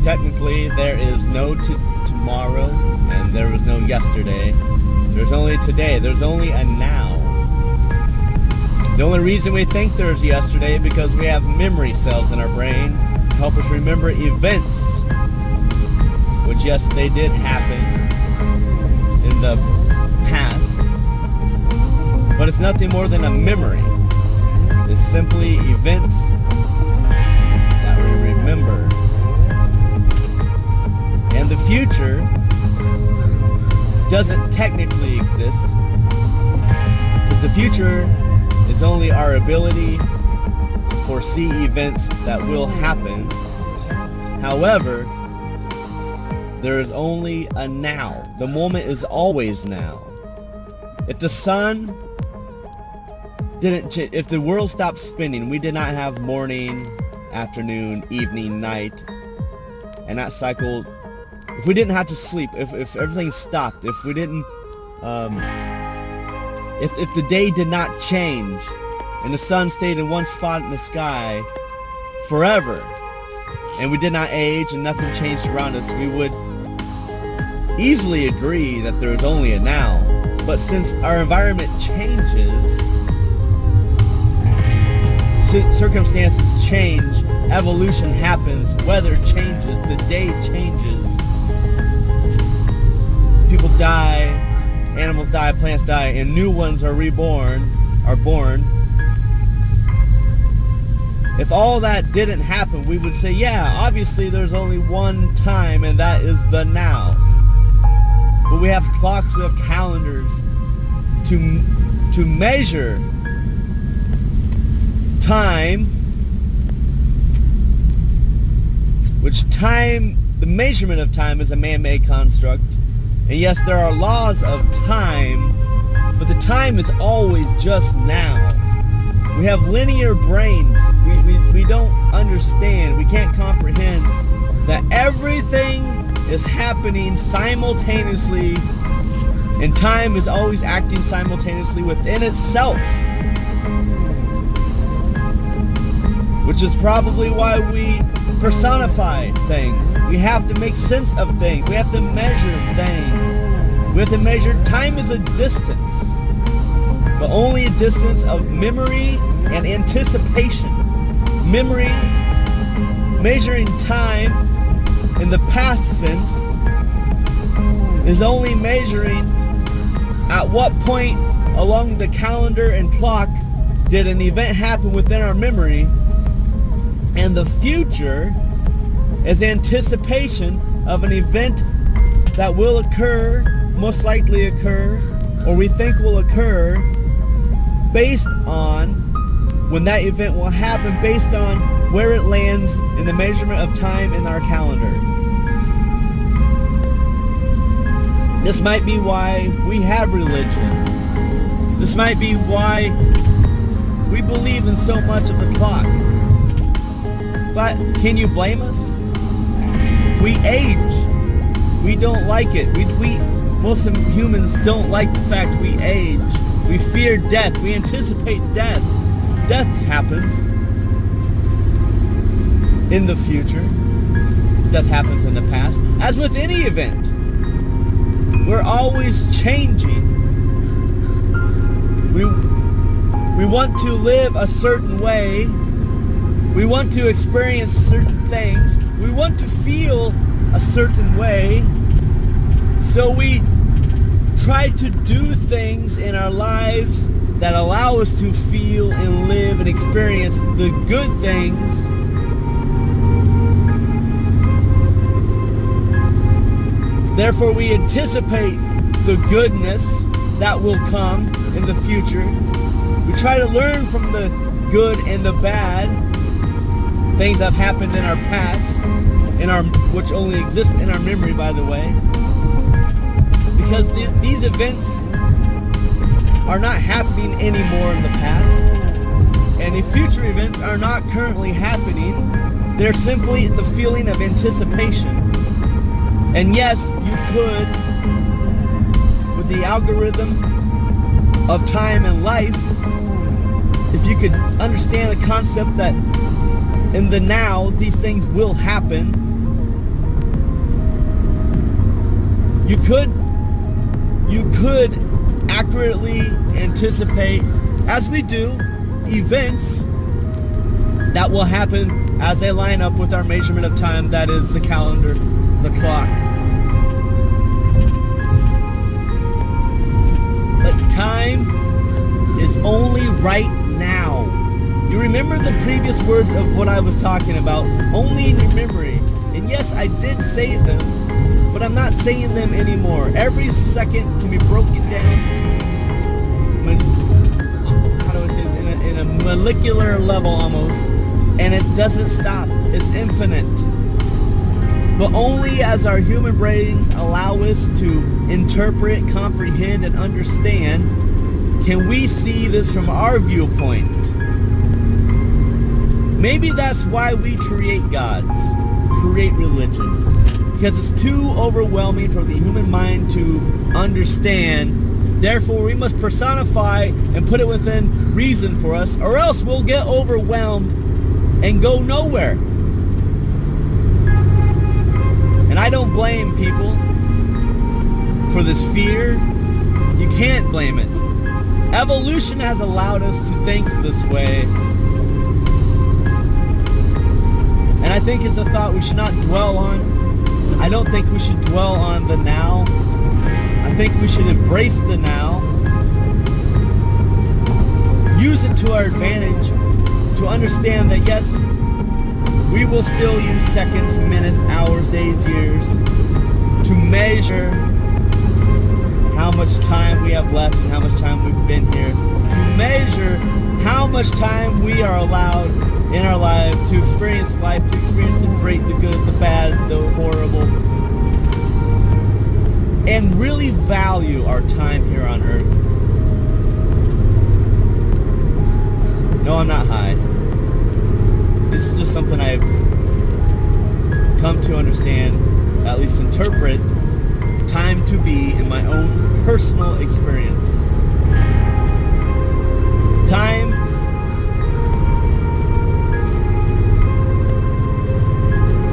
technically there is no tomorrow and there was no yesterday. There's only today. There's only a now. The only reason we think there's yesterday is because we have memory cells in our brain to help us remember events, which yes, they did happen in the past, but it's nothing more than a memory. It's simply events that we remember. And the future doesn't technically exist, because the future is only our ability to foresee events that will happen. However, there is only a now. The moment is always now. If the sun didn't, if the world stopped spinning, we did not have morning, afternoon, evening, night, and that cycle. If we didn't have to sleep, if everything stopped, if we didn't, if the day did not change, and the sun stayed in one spot in the sky forever, and we did not age and nothing changed around us, we would easily agree that there is only a now. But since our environment changes, circumstances change, evolution happens, weather changes, the day changes, people die, animals die, plants die, and new ones are born. If all that didn't happen, we would say, yeah, obviously there's only one time, and that is the now. But we have clocks, we have calendars to measure time, which time, the measurement of time is a man-made construct. And yes, there are laws of time, but the time is always just now. We have linear brains. We don't understand, we can't comprehend that everything is happening simultaneously, and time is always acting simultaneously within itself. Which is probably why we personify things. We have to make sense of things. We have to measure things. We have to measure time as a distance, but only a distance of memory and anticipation. Memory, measuring time in the past sense, is only measuring at what point along the calendar and clock did an event happen within our memory. And the future is anticipation of an event that will occur, most likely occur, or we think will occur, based on when that event will happen, based on where it lands in the measurement of time in our calendar. This might be why we have religion. This might be why we believe in so much of the clock. But can you blame us? We age. We don't like it. Most humans don't like the fact we age. We fear death. We anticipate death. Death happens in the future. Death happens in the past. As with any event, we're always changing. We want to live a certain way. We want to experience certain things. We want to feel a certain way. So we try to do things in our lives that allow us to feel and live and experience the good things. Therefore, we anticipate the goodness that will come in the future. We try to learn from the good and the bad, things that have happened in our past, which only exist in our memory, by the way, because these events are not happening anymore in the past, and the future events are not currently happening. They're simply the feeling of anticipation. And yes, you could, with the algorithm of time and life, if you could understand the concept that in the now, these things will happen, You could accurately anticipate, as we do, events that will happen as they line up with our measurement of time, that is the calendar, the clock. But time is only right now. You remember the previous words of what I was talking about, only in your memory. And yes, I did say them, but I'm not saying them anymore. Every second can be broken down, how do I say this, in a molecular level almost, and it doesn't stop. It's infinite. But only as our human brains allow us to interpret, comprehend, and understand can we see this from our viewpoint. Maybe that's why we create gods, create religion, because it's too overwhelming for the human mind to understand. Therefore, we must personify and put it within reason for us, or else we'll get overwhelmed and go nowhere. And I don't blame people for this fear. You can't blame it. Evolution has allowed us to think this way. And I think it's a thought we should not dwell on. I don't think we should dwell on the now. I think we should embrace the now. Use it to our advantage to understand that yes, we will still use seconds, minutes, hours, days, years to measure how much time we have left and how much time we've been here. To measure how much time we are allowed in our lives to experience life, to experience the great, the good, the bad, the horrible, and really value our time here on earth. No, I'm not high. This is just something I've come to understand, at least interpret time to be in my own personal experience. Time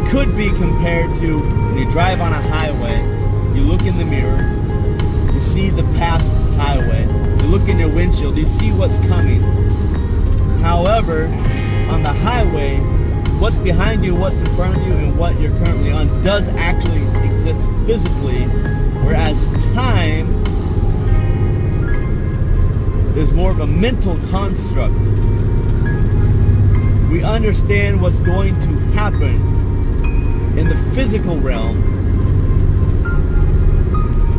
could be compared to when you drive on a highway, you look in the mirror, you see the past highway, you look in your windshield, you see what's coming. However, on the highway, what's behind you, what's in front of you, and what you're currently on does actually exist physically, whereas time is more of a mental construct. We understand what's going to happen in the physical realm,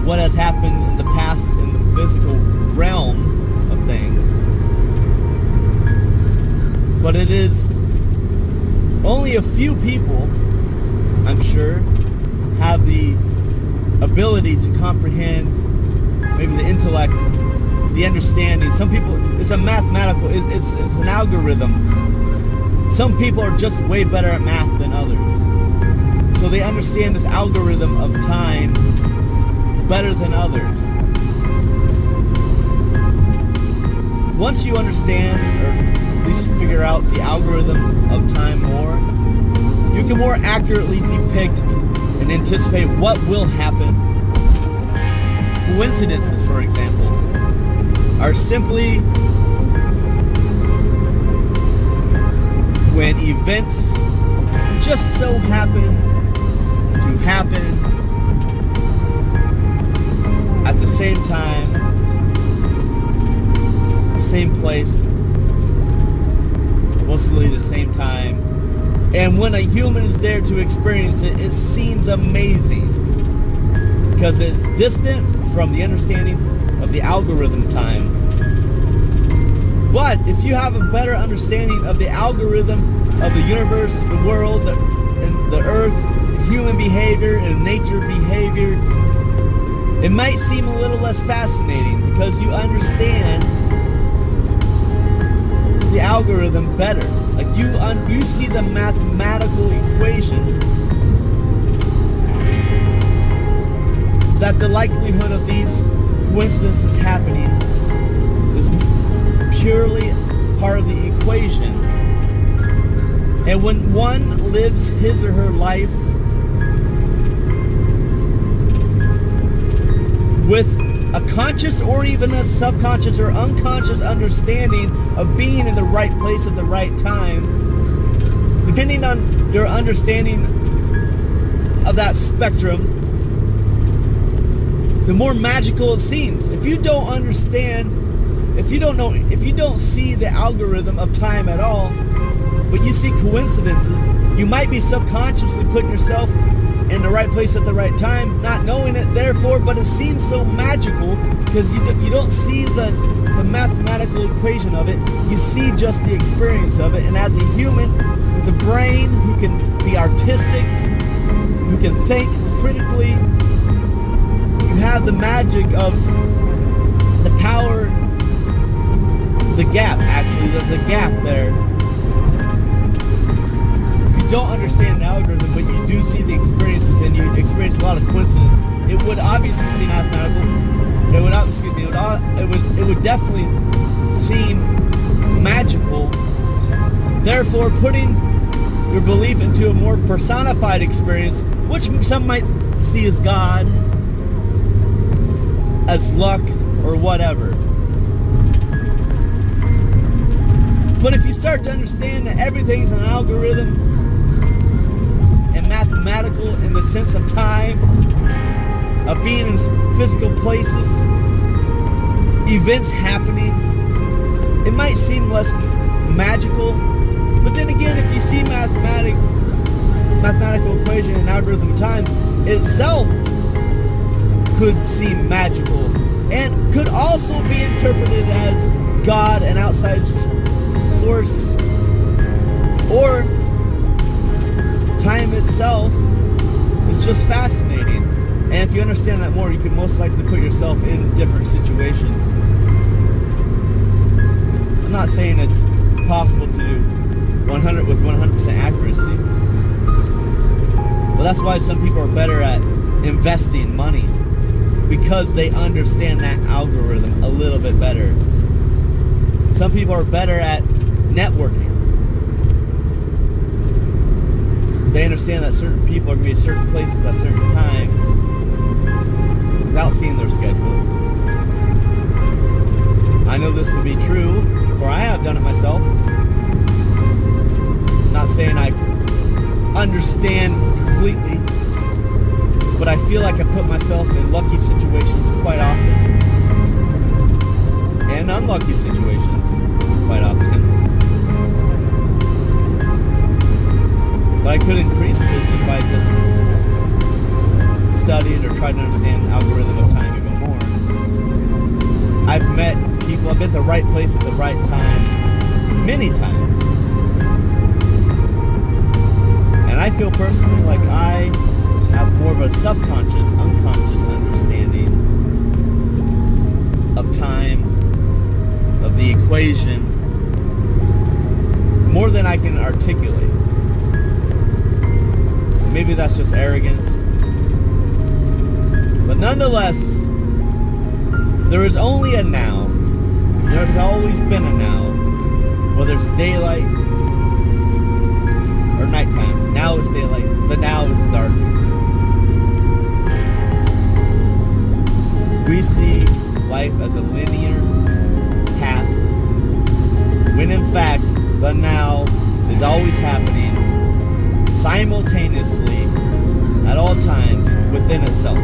what has happened in the past in the physical realm of things. But it is only a few people, I'm sure, have the ability to comprehend, maybe the intellect, the understanding. Some people, it's a mathematical, it's an algorithm. Some people are just way better at math than others. So they understand this algorithm of time better than others. Once you understand, or at least figure out the algorithm of time more, you can more accurately depict and anticipate what will happen. Coincidences, for example, are simply when events just so happen to happen at the same time, the same place, mostly the same time. And when a human is there to experience it, it seems amazing because it's distant from the understanding of the algorithm time. But if you have a better understanding of the algorithm of the universe, the world, and the earth, human behavior and nature behavior, it might seem a little less fascinating because you understand the algorithm better. Like you see the mathematical equation that the likelihood of these coincidences happening is purely part of the equation. And when one lives his or her life with a conscious or even a subconscious or unconscious understanding of being in the right place at the right time, depending on your understanding of that spectrum, the more magical it seems. If you don't understand, if you don't see the algorithm of time at all, but you see coincidences, you might be subconsciously putting yourself in the right place at the right time, not knowing it, therefore, but it seems so magical because you don't see the mathematical equation of it. You see just the experience of it. And as a human with a brain who can be artistic, who can think critically, you have the magic of the power, the gap. Actually, there's a gap there. If you don't understand the algorithm, but you do see the experiences and you experience a lot of coincidence, it would obviously seem mathematical. It would definitely seem magical. Therefore, putting your belief into a more personified experience, which some might see as God, as luck, or whatever. But if you start to understand that everything's an algorithm and mathematical in the sense of time, of being in physical places, events happening, it might seem less magical. But then again, if you see mathematical equation and algorithm of time itself could seem magical and could also be interpreted as God, an outside source, or time itself is just fascinating. And if you understand that more, you can most likely put yourself in different situations. I'm not saying it's possible to do 100% accuracy. Well, that's why some people are better at investing money, because they understand that algorithm a little bit better. Some people are better at networking. They understand that certain people are going to be at certain places at certain times without seeing their schedule. I know this to be true, for I have done it myself. Not saying I understand completely, but I feel like I put myself in lucky situations quite often, and unlucky situations quite often. But I could increase this if I just studied or tried to understand the algorithm of time even more. I've met people, I've been at the right place at the right time many times. And I feel personally like I have more of a subconscious, unconscious understanding of time, of the equation, more than I can articulate. Maybe that's just arrogance. But nonetheless, there is only a now. There has always been a now. Whether it's daylight or nighttime. Now is daylight. The now is dark. We see life as a linear path, when in fact the now is always happening simultaneously at all times within itself.